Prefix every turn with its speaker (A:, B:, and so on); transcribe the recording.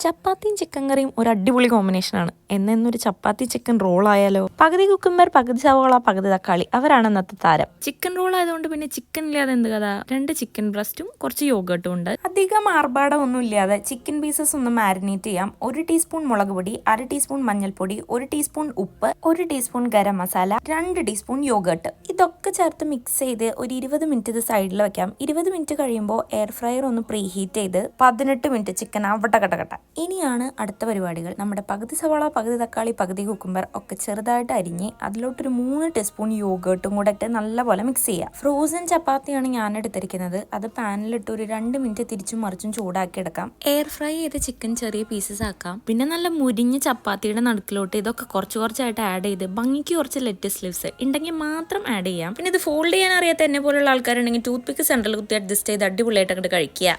A: ചപ്പാത്തിയും ചിക്കൻ കറിയും ഒരു അടിപൊളി കോമ്പിനേഷനാണ്. എന്നൊരു ചപ്പാത്തി ചിക്കൻ റോൾ ആയാലോ? പകുതി കുക്കുംബർ, പകുതി സവോള, പകുതി തക്കാളി, അവരാണ് ഇന്നത്തെ താരം. ചിക്കൻ റോൾ ആയതുകൊണ്ട് പിന്നെ ചിക്കൻ ഇല്ലാതെ എന്ത് കഥ? 2 ചിക്കൻ ബ്രസ്റ്റും കുറച്ച് യോഗട്ടും ഉണ്ട്. അധികം ആർഭാടം ഒന്നും ഇല്ലാതെ ചിക്കൻ പീസസ് ഒന്ന് മാരിനേറ്റ് ചെയ്യാം. 1 ടീസ്പൂൺ മുളക് പൊടി, 1/2 ടീസ്പൂൺ മഞ്ഞൾപ്പൊടി, 1 ടീസ്പൂൺ ഉപ്പ്, 1 teaspoon garam masala, 2 teaspoon yoghurt. ഇതൊക്കെ ചേർത്ത് മിക്സ് ചെയ്ത് ഒരു 20 മിനിറ്റ് ഇത് സൈഡിൽ വെക്കാം. 20 മിനിറ്റ് കഴിയുമ്പോൾ എയർ ഫ്രയർ ഒന്ന് പ്രീ ഹീറ്റ് ചെയ്ത് 18 മിനിറ്റ് ചിക്കൻ അവിടെ കട്ട. ഇനിയാണ് അടുത്ത പരിപാടികൾ. നമ്മുടെ പകുതി സവാള, പകുതി തക്കാളി, പകുതി കുക്കുംബർ ഒക്കെ ചെറുതായിട്ട് അരിഞ്ഞ് അതിലോട്ടൊരു 3 ടീസ്പൂൺ യോഗട്ടും കൂടെ ഇട്ട് നല്ലപോലെ മിക്സ് ചെയ്യുക. ഫ്രോസൺ ചപ്പാത്തിയാണ് ഞാൻ എടുത്തിരിക്കുന്നത്. അത് പാനിലിട്ട് ഒരു 2 മിനിറ്റ് തിരിച്ചും മറിച്ചും ചൂടാക്കി എടുക്കാം. എയർ ഫ്രൈ ചെയ്ത് ചിക്കൻ ചെറിയ പീസസ് ആക്കാം. പിന്നെ നല്ല മുരിഞ്ഞ ചപ്പാത്തിയുടെ നടുക്കിലോട്ട് ഇതൊക്കെ കുറച്ചായിട്ട് ആഡ് ചെയ്ത് ഭംഗിക്ക് കുറച്ച് ലെറ്റസ് ലീവ്സ് ഉണ്ടെങ്കിൽ മാത്രം ആഡ് ചെയ്യാം. പിന്നെ ഇത് ഫോൾഡ് ചെയ്യാൻ അറിയാത്ത എന്നെ പോലുള്ള ആൾക്കാരുണ്ടെങ്കിൽ ടൂത്ത് പിക്ക് സെൻട്രൽ കുത്തി അഡ്ജസ്റ്റ് ചെയ്ത് അടിപൊളിയായിട്ട് അങ്ങോട്ട് കഴിക്കുക.